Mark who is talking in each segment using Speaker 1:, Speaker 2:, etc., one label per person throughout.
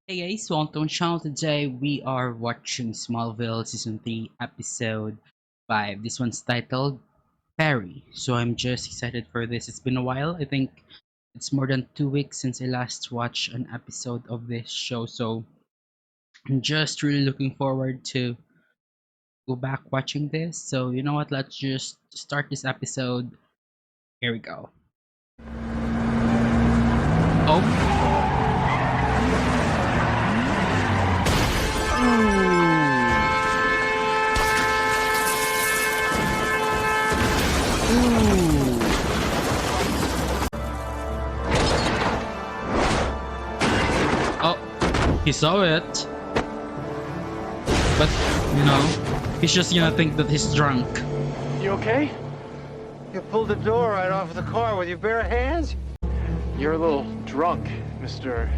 Speaker 1: Hey guys, welcome to my channel. Today we are watching Smallville Season 3 Episode 5. This one's titled Perry. So I'm just excited for this. It's been a while. I think it's more than 2 weeks since I last watched an episode of this show. So I'm just really looking forward to go back watching this. So you know what? Let's just start this episode. Here we go. Oh. He saw it, but he's just gonna think that he's drunk.
Speaker 2: You okay?
Speaker 3: You pulled the door right off of the car with your bare hands?
Speaker 2: You're a little drunk, Mr.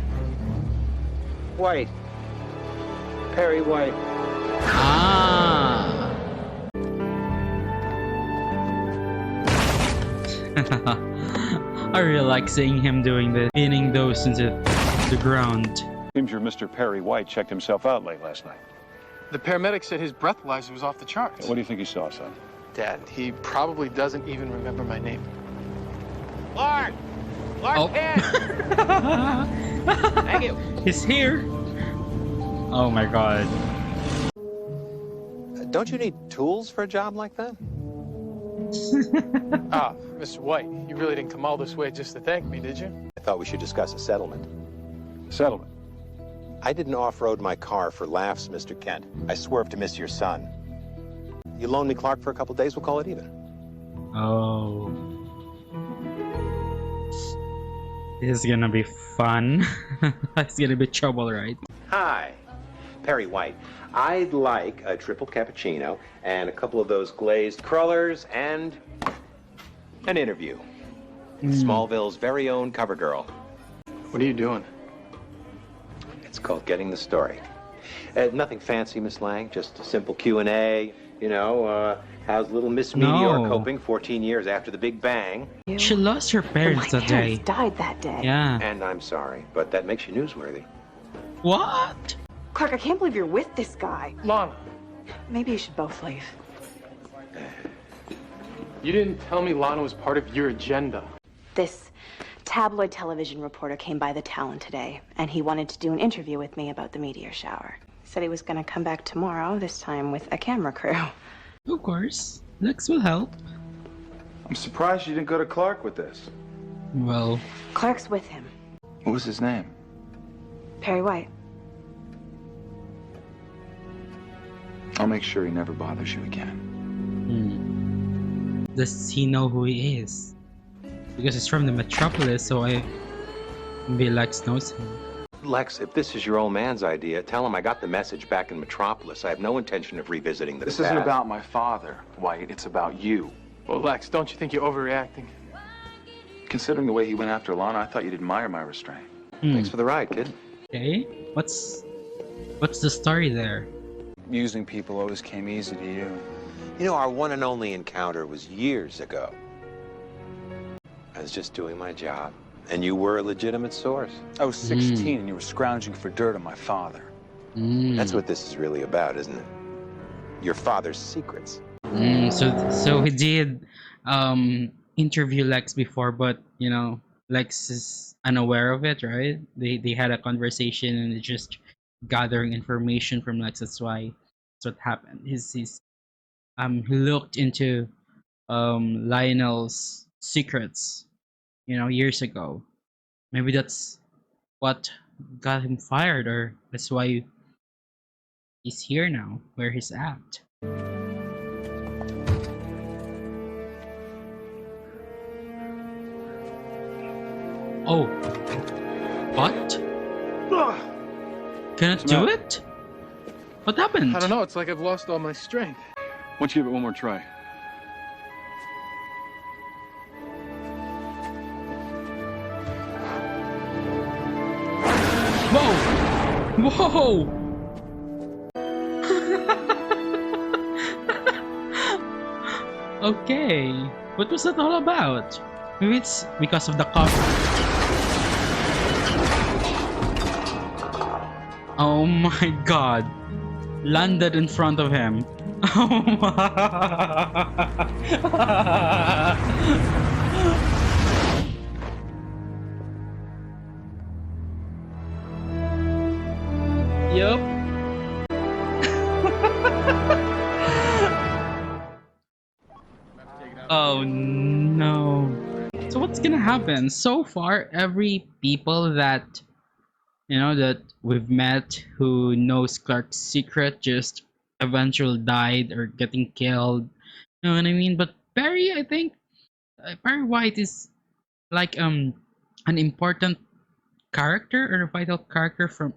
Speaker 3: White. Perry White.
Speaker 1: Ah. I really like seeing him doing this, pinning those into the ground.
Speaker 4: Seems your Mr. Perry White checked himself out late last night.
Speaker 2: The paramedic said his breathalyzer was off the charts.
Speaker 4: What do you think he saw, son?
Speaker 2: Dad, he probably doesn't even remember my name.
Speaker 3: Clark! Clark Kent!
Speaker 1: Thank you. He's here. Oh my god.
Speaker 3: Don't you need tools for a job like that?
Speaker 2: Mr. White, you really didn't come all this way just to thank me, did you?
Speaker 5: I thought we should discuss a settlement.
Speaker 4: Settlement.
Speaker 5: I didn't off-road my car for laughs, Mr. Kent. I swerved to miss your son. You loan me Clark for a couple days, we'll call it even.
Speaker 1: Oh. This is gonna be fun. It's gonna be trouble, right?
Speaker 5: Hi, Perry White. I'd like a triple cappuccino and a couple of those glazed crullers and an interview. Smallville's very own cover girl.
Speaker 2: What are you doing?
Speaker 5: It's called Getting the Story. Nothing fancy, Miss Lang, just a simple Q&A. How's little Miss Meteor coping 14 years after the Big Bang?
Speaker 1: She lost her parents that day.
Speaker 6: Died that day.
Speaker 1: Yeah.
Speaker 5: And I'm sorry, but that makes you newsworthy.
Speaker 1: What?
Speaker 6: Clark, I can't believe you're with this guy.
Speaker 2: Lana,
Speaker 6: Maybe you should both leave.
Speaker 2: you didn't tell me Lana was part of your agenda.
Speaker 6: This tabloid television reporter came by the town today, and he wanted to do an interview with me about the meteor shower. He said he was going to come back tomorrow, this time with a camera crew.
Speaker 1: Of course. Lex will help.
Speaker 7: I'm surprised you didn't go to Clark with this.
Speaker 1: Well,
Speaker 6: Clark's with him.
Speaker 7: What was his name?
Speaker 6: Perry White.
Speaker 7: I'll make sure he never bothers you again.
Speaker 1: does he know who he is? Because he's from the metropolis, so maybe Lex knows him.
Speaker 5: Lex, if this is your old man's idea, tell him I got the message back in Metropolis. I have no intention of revisiting the
Speaker 7: This
Speaker 5: past.
Speaker 7: isn't about my father, White. It's about you.
Speaker 2: Well, Lex, don't you think you're overreacting?
Speaker 7: Considering the way he went after Lana, I thought you'd admire my restraint.
Speaker 5: Thanks for the ride, kid.
Speaker 1: Okay, what's the story there?
Speaker 7: Using people always came easy to you.
Speaker 5: You know, our one and only encounter was years ago. I was just doing my job, and you were a legitimate source.
Speaker 7: I was 16 and you were scrounging for dirt on my father.
Speaker 5: That's what this is really about, isn't it? Your father's secrets.
Speaker 1: So he did interview Lex before, but Lex is unaware of it, right? They had a conversation and it's just gathering information from Lex. That's what happened. He looked into Lionel's secrets, years ago. Maybe that's what got him fired, or that's why he's here now, where he's at. Oh. What? Cannot do it? What happened?
Speaker 2: I don't know, it's like I've lost all my strength.
Speaker 4: Why don't you give it one more try?
Speaker 1: Whoa! Whoa! Okay. What was that all about? Maybe it's because of the cover. Oh my god. Landed in front of him. Oh my. Yup. Oh no. So what's gonna happen? So far, every people that that we've met who knows Clark's secret just eventually died or getting killed. You know what I mean? But Perry, I think Perry White is like an important character or a vital character from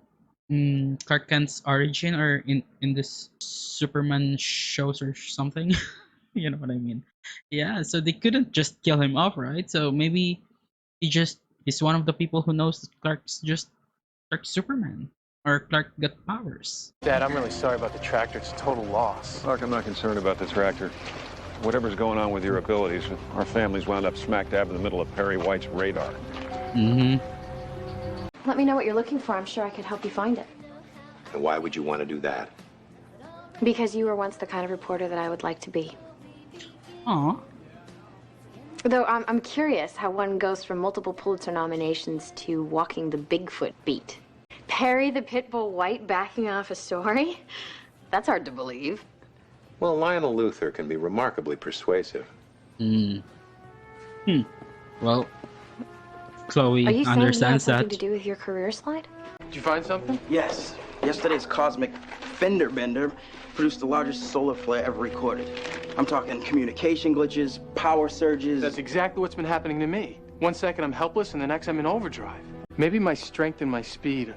Speaker 1: Clark Kent's origin or in this Superman shows or something. You know what I mean? Yeah, so they couldn't just kill him off, right? So maybe he's one of the people who knows that Clark's just Clark's Superman or Clark got powers.
Speaker 2: Dad, I'm really sorry about the tractor. It's a total loss.
Speaker 4: Clark, I'm not concerned about the tractor. Whatever's going on with your abilities, our family's wound up smack dab in the middle of Perry White's radar.
Speaker 1: Mm-hmm.
Speaker 8: Let me know what you're looking for. I'm sure I could help you find it.
Speaker 5: And why would you want to do that?
Speaker 8: Because you were once the kind of reporter that I would like to be.
Speaker 1: Aw.
Speaker 8: Though I'm curious how one goes from multiple Pulitzer nominations to walking the Bigfoot beat. Perry the Pitbull White backing off a story? That's hard to believe.
Speaker 5: Well, Lionel Luthor can be remarkably persuasive.
Speaker 1: Well, Chloe
Speaker 8: Are you saying you have
Speaker 1: understands
Speaker 8: something
Speaker 1: that.
Speaker 8: to do with your career slide?
Speaker 2: Did you find something?
Speaker 9: Yes. Yesterday's cosmic fender bender produced the largest solar flare ever recorded. I'm talking communication glitches, power surges.
Speaker 2: That's exactly what's been happening to me. 1 second I'm helpless, and the next I'm in overdrive. Maybe my strength and my speed,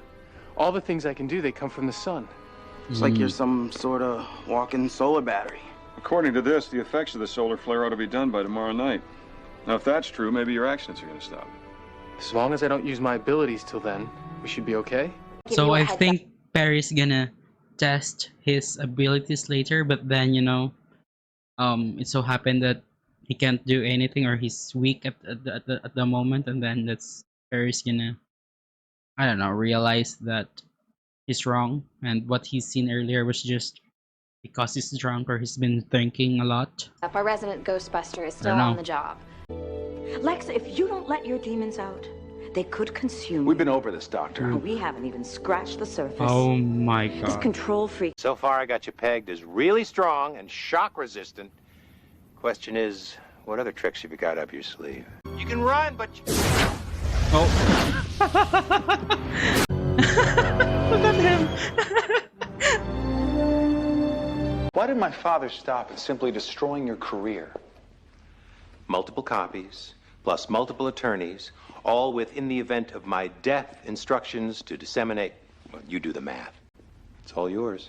Speaker 2: all the things I can do, they come from the sun.
Speaker 9: It's like you're some sort of walking solar battery.
Speaker 4: According to this, the effects of the solar flare ought to be done by tomorrow night. Now, if that's true, maybe your accidents are going to stop.
Speaker 2: As long as I don't use my abilities till then, we should be okay.
Speaker 1: So I think Perry's gonna test his abilities later, but then it so happened that he can't do anything or he's weak at the moment, and then that's Perry's gonna, I don't know, realize that he's wrong and what he's seen earlier was just because he's drunk or he's been thinking a lot.
Speaker 8: Our resident Ghostbuster is still
Speaker 1: know.
Speaker 8: on the job.
Speaker 10: Lex, if you don't let your demons out, they could consume
Speaker 7: We've
Speaker 10: you.
Speaker 7: been over this, Doctor.
Speaker 10: We haven't even scratched the surface.
Speaker 1: Oh my
Speaker 10: This
Speaker 1: god.
Speaker 10: control freak.
Speaker 5: So far, I got you pegged as really strong and shock resistant. Question is, what other tricks have you got up your sleeve? You can run, but
Speaker 1: Oh. Look at him.
Speaker 7: Why did my father stop at simply destroying your career?
Speaker 5: multiple copies, plus multiple attorneys, all within the event of my death instructions to disseminate. Well, you do the math. It's all yours.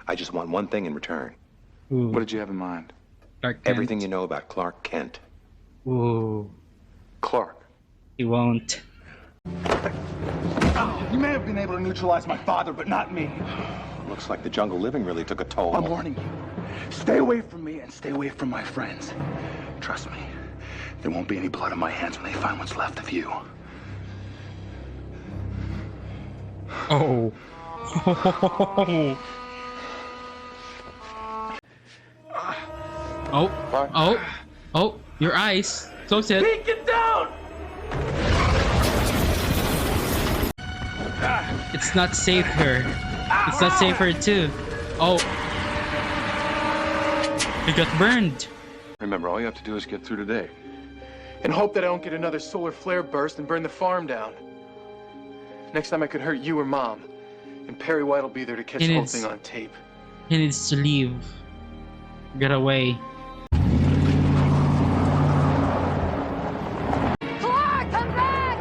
Speaker 5: I just want one thing in return.
Speaker 1: Ooh.
Speaker 7: What did you have in mind?
Speaker 1: Clark Kent.
Speaker 5: Everything you know about Clark Kent.
Speaker 1: Ooh.
Speaker 7: Clark.
Speaker 1: He won't.
Speaker 7: You may have been able to neutralize my father, but not me.
Speaker 5: Looks like the jungle living really took a toll.
Speaker 7: I'm warning you. Stay away from me and stay away from my friends. Trust me, there won't be any blood on my hands when they find what's left of you.
Speaker 1: Oh. Oh. Oh. Oh. Your eyes. Close it.
Speaker 7: Pete, get down!
Speaker 1: It's not safe here. It's not safe here too. Oh. He got burned.
Speaker 4: Remember, all you have to do is get through today.
Speaker 2: And hope that I don't get another solar flare burst and burn the farm down. Next time I could hurt you or Mom. And Perry White will be there to catch
Speaker 1: It
Speaker 2: the whole
Speaker 1: is.
Speaker 2: thing on tape.
Speaker 1: He needs to leave. Get away.
Speaker 8: Clark, come back!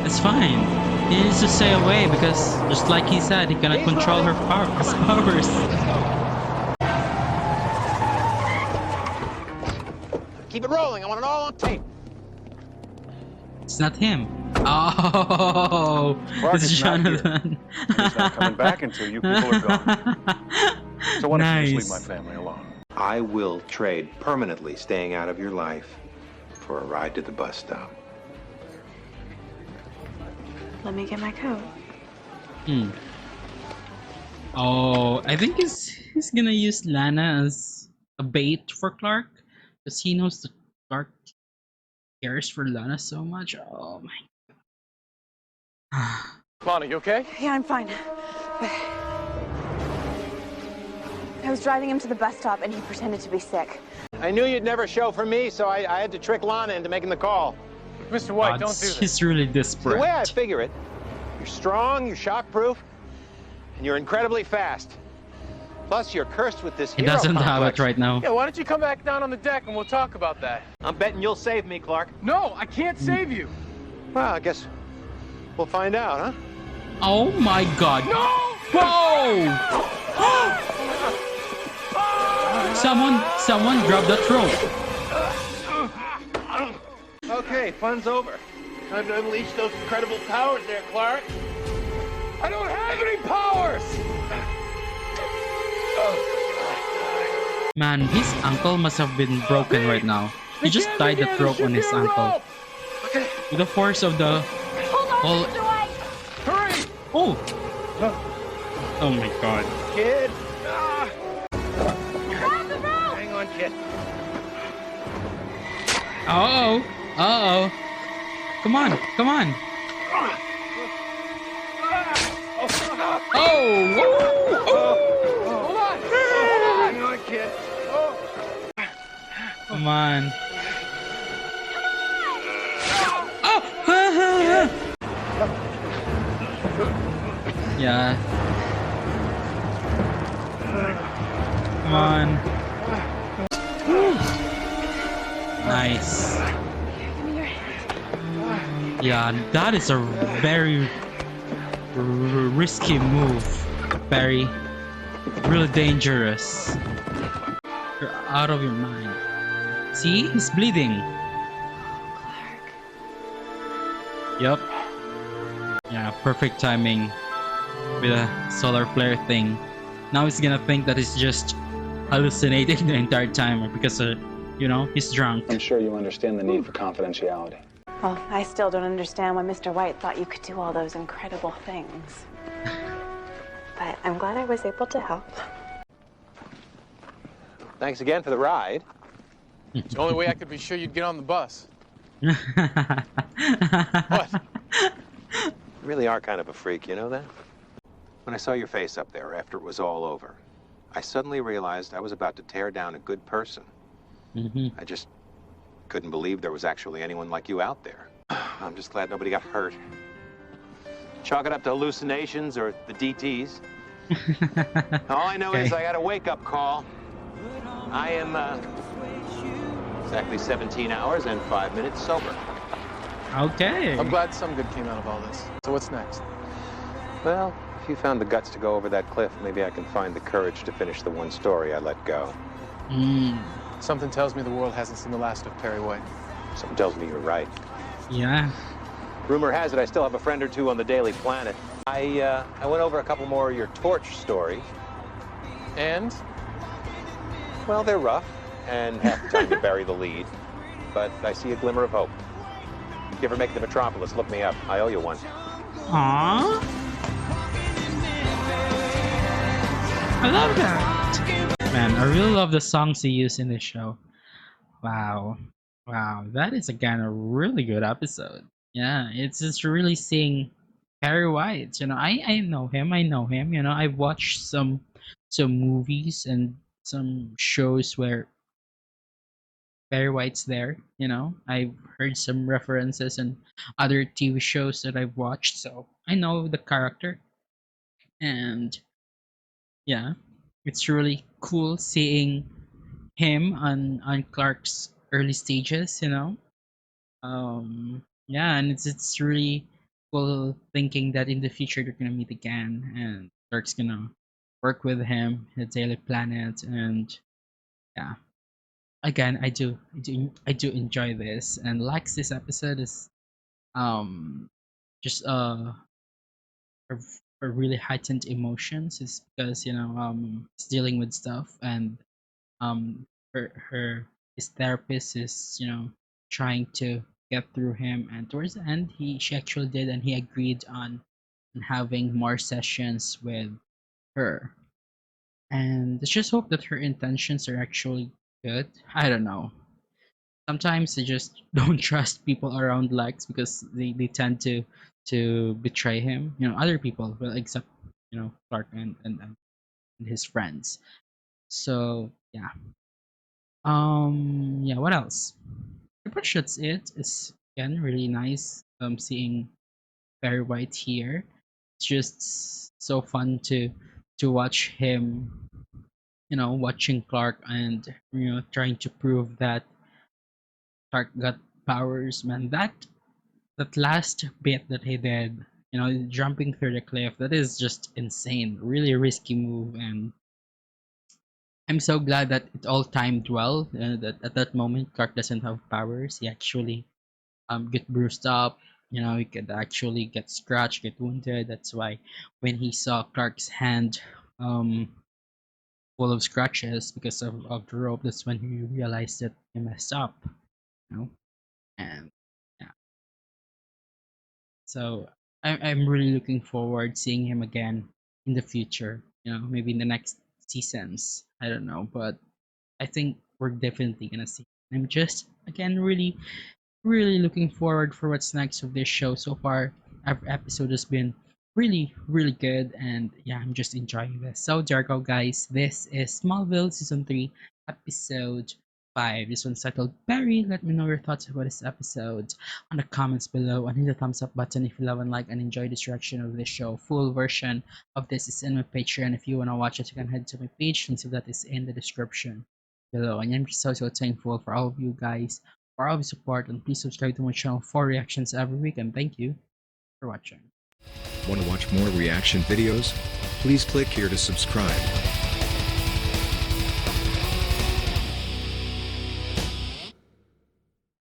Speaker 1: It's fine. He needs to stay away because, just like he said, he cannot control her his powers.
Speaker 3: Keep it rolling. I want it all on tape.
Speaker 1: It's not him. Oh,
Speaker 4: Clark
Speaker 1: it's
Speaker 4: is not here.
Speaker 1: Jonathan.
Speaker 4: He's not coming back until you people are gone. So why don't you just leave my
Speaker 1: Nice.
Speaker 4: family alone?
Speaker 5: I will trade permanently staying out of your life for a ride to the bus stop.
Speaker 6: Let me get my coat.
Speaker 1: Hmm. Oh, I think he's gonna use Lana as a bait for Clark, because he knows that Clark cares for Lana so much. Oh my.
Speaker 2: Lana, you okay?
Speaker 6: Yeah, I'm fine. I was driving him to the bus stop and he pretended to be sick.
Speaker 5: I knew you'd never show for me, so I had to trick Lana into making the call.
Speaker 2: Mr. White,
Speaker 1: God,
Speaker 2: don't do this.
Speaker 1: he's really desperate.
Speaker 5: The way I figure it, you're strong, you're shockproof, and you're incredibly fast. Plus, you're cursed with this
Speaker 1: He
Speaker 5: hero
Speaker 1: doesn't have
Speaker 5: complex.
Speaker 1: it right now.
Speaker 2: Yeah, why don't you come back down on the deck and we'll talk about that?
Speaker 5: I'm betting you'll save me, Clark.
Speaker 2: No, I can't save you.
Speaker 5: Well, I guess we'll find out, huh?
Speaker 1: Oh my God.
Speaker 2: No!
Speaker 1: Whoa! Someone grab that rope.
Speaker 5: Okay, fun's over.
Speaker 2: Time to unleash those incredible powers there, Clark. I don't have any powers!
Speaker 1: Man, his ankle must have been broken right now. He just tied that rope on his ankle. With the force of the whole...
Speaker 2: Hurry!
Speaker 1: Oh! Oh my God.
Speaker 5: Kid! Hang on, kid.
Speaker 1: Uh-oh. Uh-oh. Come on. Come on. Oh! Woo!
Speaker 2: Hold on!
Speaker 5: Hang on, kid.
Speaker 1: Come on. Yeah. Come on. Nice. Yeah, that is a very risky move, Barry. Really dangerous. You're out of your mind. See? He's bleeding. Yup. Yeah, perfect timing with a solar flare thing. Now he's gonna think that he's just hallucinating the entire time because, you know, he's drunk.
Speaker 7: I'm sure you understand the need for confidentiality.
Speaker 6: Well, I still don't understand why Mr. White thought you could do all those incredible things. But I'm glad I was able to help.
Speaker 5: Thanks again for the ride.
Speaker 2: It's the only way I could be sure you'd get on the bus. What?
Speaker 5: You really are kind of a freak, you know that? When I saw your face up there after it was all over, I suddenly realized I was about to tear down a good person. I just couldn't believe there was actually anyone like you out there. I'm just glad nobody got hurt. Chalk it up to hallucinations or the DTs. All I know is I got a wake-up call. I am exactly 17 hours and 5 minutes sober.
Speaker 1: Okay.
Speaker 2: I'm glad some good came out of all this. So what's next?
Speaker 5: Well, if you found the guts to go over that cliff, maybe I can find the courage to finish the one story I let go.
Speaker 2: Something tells me the world hasn't seen the last of Perry White.
Speaker 5: Something tells me you're right.
Speaker 1: Yeah.
Speaker 5: Rumor has it I still have a friend or two on the Daily Planet. I went over a couple more of your torch stories.
Speaker 2: And?
Speaker 5: Well, they're rough, and half the time you bury the lead. But I see a glimmer of hope. If you ever make the Metropolis, look me up. I owe you one.
Speaker 1: Aww. I love that. Man, I really love the songs he used in this show. Wow. Wow, that is again a really good episode. Yeah, it's just really seeing Perry White. You know, I know him. You know, I've watched some movies and some shows where Perry White's there. You know, I've heard some references and other TV shows that I've watched, so I know the character. And yeah, it's really cool seeing him on Clark's early stages. You know, yeah, and it's really cool thinking that in the future they're gonna meet again, and Clark's gonna work with him at Daily Planet, and yeah, again, I do enjoy this, and likes this episode is just a, a really heightened emotions is because, you know, he's dealing with stuff, and his therapist is, you know, trying to get through him, and towards the end she actually did, and he agreed on and having more sessions with her. And let's just hope that her intentions are actually good. I don't know. Sometimes I just don't trust people around Lex because they tend to betray him. You know, other people, well, except Clark and his friends. So yeah. Yeah, what else? Pretty much that's it. It's again really nice seeing Barry White here. It's just so fun to watch him, watching Clark and trying to prove that Clark got powers, man. That last bit that he did, jumping through the cliff, that is just insane. Really risky move, and I'm so glad that it all timed well. That at that moment, Clark doesn't have powers. He actually get bruised up. He could actually get scratched, get wounded. That's why when he saw Clark's hand um full of scratches because of the rope, that's when he realized that he messed up. You know, and yeah. So I'm really looking forward seeing him again in the future. Maybe in the next seasons. I don't know, but I think we're definitely gonna see. I'm just again really looking forward for what's next of this show. So far, every episode has been really good, and yeah, I'm just enjoying this. So there you go, guys. This is Smallville season 3, episode 5. This one's titled Barry. Let me know your thoughts about this episode on the comments below, and hit the thumbs up button if you love and like and enjoy this reaction of this show. Full version of this is in my Patreon. If you wanna watch it, you can head to my page. Links of that is in the description below. And I'm just so thankful for all of you guys for all of your support, and please subscribe to my channel for reactions every week, and thank you for watching.
Speaker 11: Want to watch more reaction videos? Please click here to subscribe.